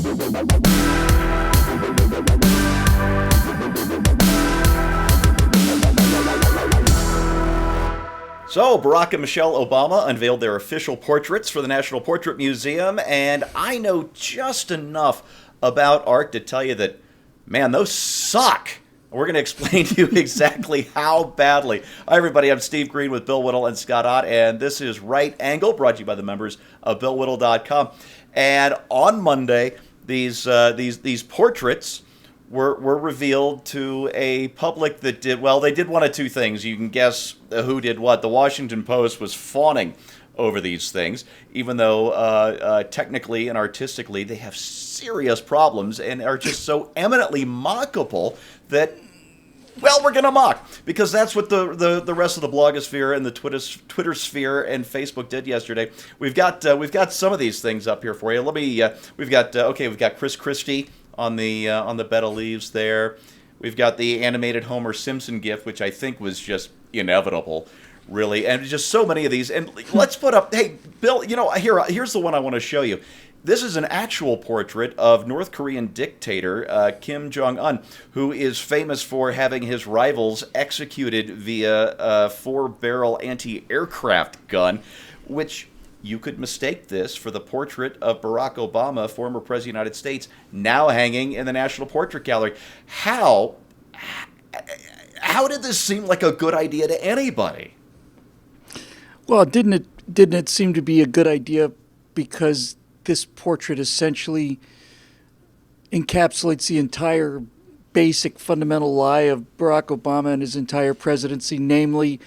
So, Barack and Michelle Obama unveiled their official portraits for the National Portrait Museum, and I know just enough about art to tell you that, man, those suck. We're going to explain to you exactly how badly. Hi, everybody. I'm Steve Green with Bill Whittle and Scott Ott, and this is Right Angle, brought to you by the members of BillWhittle.com. And on Monday, these portraits were revealed to a public that did, well, they did one of two things. You can guess who did what. The Washington Post was fawning over these things, even though technically and artistically they have serious problems and are just so eminently mockable that, well, we're going to mock, because that's what the rest of the blogosphere and the Twitter sphere and Facebook did yesterday. We've got some of these things up here for you. We've got Chris Christie on the bed of leaves there. We've got the animated Homer Simpson gif, which I think was just inevitable, really, and just so many of these. And let's put up, hey, Bill, here's the one I want to show you. This is an actual portrait of North Korean dictator Kim Jong-un, who is famous for having his rivals executed via a 4-barrel anti-aircraft gun, which you could mistake this for the portrait of Barack Obama, former president of the United States, now hanging in the National Portrait Gallery. How did this seem like a good idea to anybody? Well, didn't it seem to be a good idea because this portrait essentially encapsulates the entire basic fundamental lie of Barack Obama and his entire presidency, namely,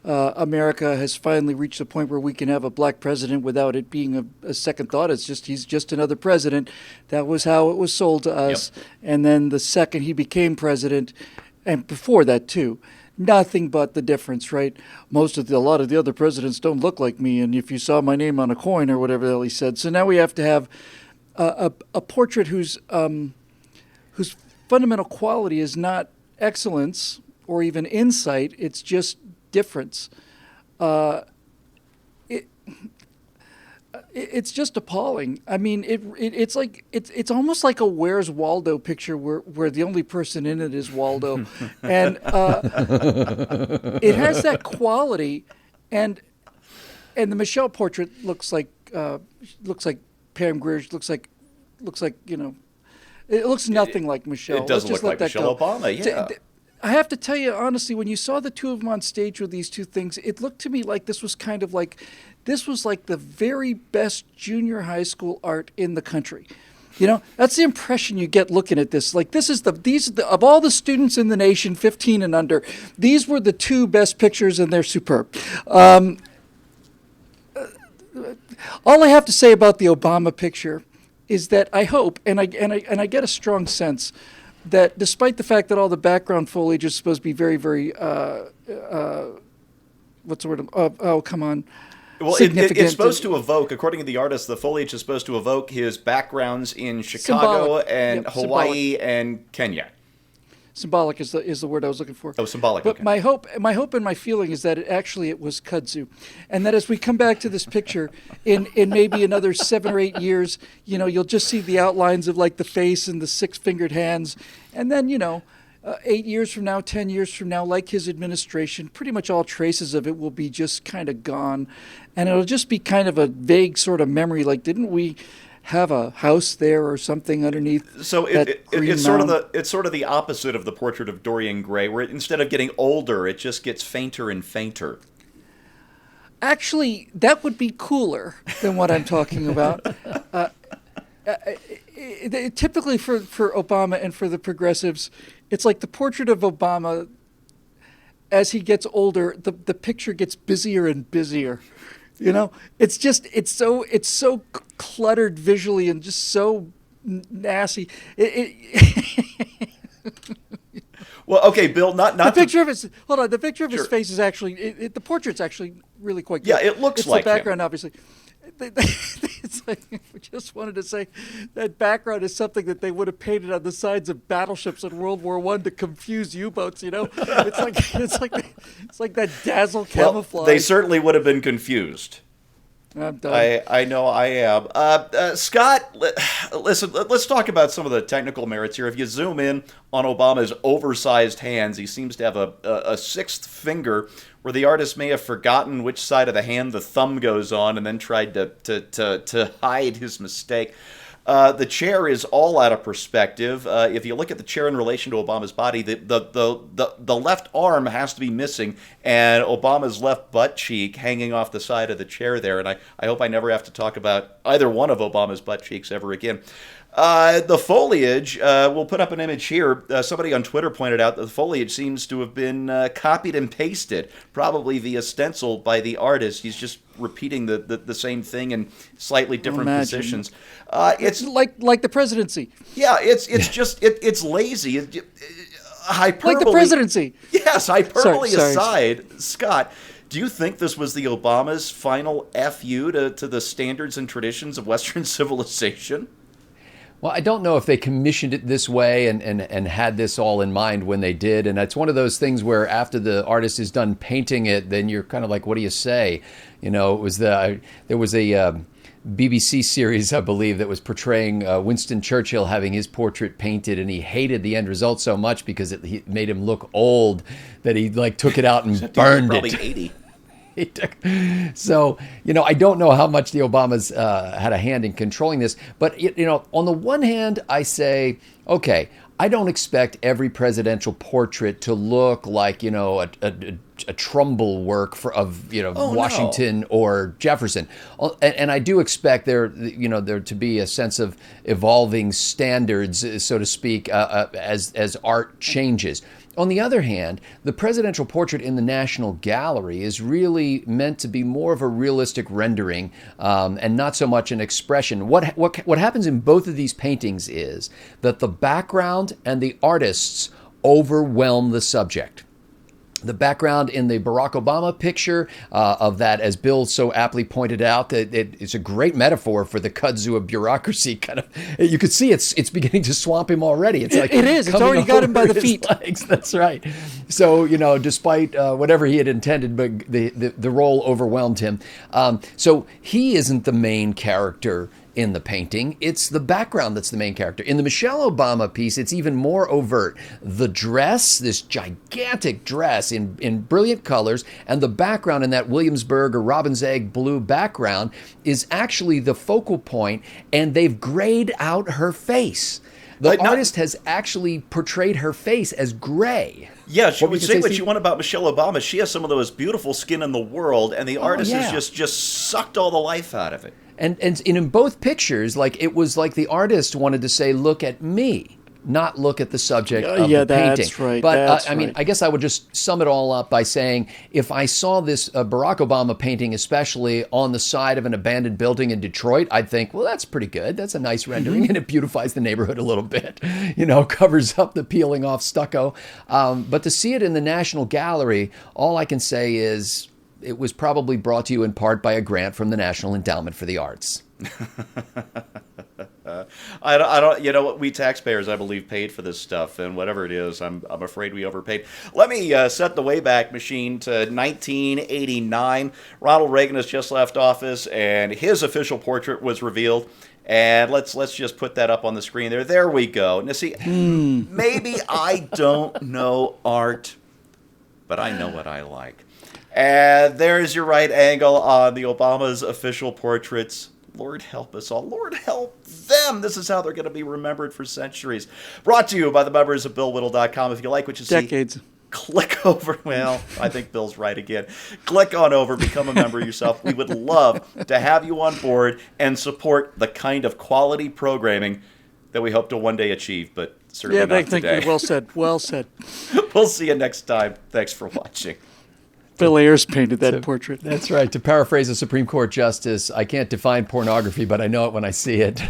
America has finally reached a point where we can have a black president without it being a second thought. It's just, he's just another president. That was how it was sold to us. Yep. And then the second he became president, and before that too, nothing but the difference, right? A lot of the other presidents don't look like me, and if you saw my name on a coin or whatever the hell he said. So now we have to have a portrait whose fundamental quality is not excellence or even insight. It's just difference. It's just appalling. I mean, it's almost like a Where's Waldo picture where the only person in it is Waldo, and it has that quality, and the Michelle portrait looks like Pam Grier, looks like it looks nothing like Michelle. It doesn't look like Michelle Obama. Yeah. I have to tell you, honestly, when you saw the two of them on stage with these two things, it looked to me like this was like the very best junior high school art in the country. That's the impression you get looking at this. Like, these of all the students in the nation, 15 and under, these were the two best pictures, and they're superb. All I have to say about the Obama picture is that I hope, and I get a strong sense that despite the fact that all the background foliage is supposed to be very, very, what's the word? Oh, come on. Well, it's supposed to evoke, according to the artist, the foliage is supposed to evoke his backgrounds in Chicago and Hawaii and Kenya. Symbolic is the word I was looking for. Oh, symbolic. But okay. my hope and my feeling is that it was kudzu, and that as we come back to this picture in maybe another 7 or 8 years, you'll just see the outlines of like the face and the 6-fingered hands, and then 8 years from now, 10 years from now, like his administration, pretty much all traces of it will be just kind of gone, and it'll just be kind of a vague sort of memory. Like, didn't we have a house there or something underneath? So it's sort of the opposite of the portrait of Dorian Gray, where instead of getting older, it just gets fainter and fainter. Actually, that would be cooler than what I'm talking about. Typically for Obama and for the progressives, it's like the portrait of Obama, as he gets older, the picture gets busier and busier. It's so cluttered visually and just so nasty. Well, okay, Bill, not the picture of his. Hold on, the picture of his face is actually the portrait's actually really quite good. Yeah, it looks like the background, obviously. It's like, I just wanted to say that background is something that they would have painted on the sides of battleships in World War I to confuse U-boats. It's like that dazzle camouflage. Well, they certainly would have been confused. I'm done. I know I am. Scott, listen, let's talk about some of the technical merits here. If you zoom in on Obama's oversized hands, he seems to have a sixth finger where the artist may have forgotten which side of the hand the thumb goes on and then tried to hide his mistake. The chair is all out of perspective. If you look at the chair in relation to Obama's body, the left arm has to be missing, and Obama's left butt cheek hanging off the side of the chair there. And I hope I never have to talk about either one of Obama's butt cheeks ever again. The foliage, we'll put up an image here. Somebody on Twitter pointed out that the foliage seems to have been copied and pasted, probably via stencil by the artist. He's just repeating the same thing in slightly different positions. It's like the presidency. Yeah, it's lazy. Hyperbole. Like the presidency. Yes, hyperbole Sorry. aside, Scott, do you think this was the Obama's final FU to the standards and traditions of Western civilization? Well, I don't know if they commissioned it this way and had this all in mind when they did. And it's one of those things where after the artist is done painting it, then you're kind of like, what do you say? You know, there was a BBC series, I believe, that was portraying Winston Churchill having his portrait painted, and he hated the end result so much because he made him look old that he took it out and burned probably it. 80. So, I don't know how much the Obamas had a hand in controlling this. But, on the one hand, I say, okay, I don't expect every presidential portrait to look like, a Trumbull work of Washington or Jefferson. And I do expect there to be a sense of evolving standards, so to speak, as art changes. On the other hand, the presidential portrait in the National Gallery is really meant to be more of a realistic rendering and not so much an expression. What happens in both of these paintings is that the background and the artists overwhelm the subject. The background in the Barack Obama picture of that, as Bill so aptly pointed out, that it's a great metaphor for the kudzu of bureaucracy. Kind of, you could see it's beginning to swamp him already. It's like it is. It's already got him by the feet. Legs. That's right. So despite whatever he had intended, but the role overwhelmed him. So he isn't the main character in the painting. It's the background that's the main character. In the Michelle Obama piece, it's even more overt. The dress, this gigantic dress in brilliant colors, and the background in that Williamsburg or Robin's Egg blue background is actually the focal point, and they've grayed out her face. The artist has actually portrayed her face as gray. Yeah, she would say what you want about Michelle Obama. She has some of the most beautiful skin in the world, and the artist has just sucked all the life out of it. And in both pictures, it was like the artist wanted to say, "Look at me," not look at the subject of the painting. That's right. But I guess I would just sum it all up by saying, if I saw this Barack Obama painting, especially on the side of an abandoned building in Detroit, I'd think, well, that's pretty good. That's a nice rendering, and it beautifies the neighborhood a little bit. Covers up the peeling off stucco. But to see it in the National Gallery, all I can say is, it was probably brought to you in part by a grant from the National Endowment for the Arts. I don't. We taxpayers, I believe, paid for this stuff, and whatever it is, I'm afraid we overpaid. Let me set the Wayback Machine to 1989. Ronald Reagan has just left office, and his official portrait was revealed. And let's just put that up on the screen there. There we go. Now, see, maybe I don't know art, but I know what I like. And there's your right angle on the Obama's official portraits. Lord help us all. Lord help them. This is how they're going to be remembered for centuries. Brought to you by the members of BillWhittle.com. If you like what you see, decades. Click over. Well, I think Bill's right again. Click on over. Become a member yourself. We would love to have you on board and support the kind of quality programming that we hope to one day achieve, but certainly not today. Well said. Well said. We'll see you next time. Thanks for watching. Bill Ayers painted that portrait. That's right. To paraphrase a Supreme Court justice, I can't define pornography, but I know it when I see it.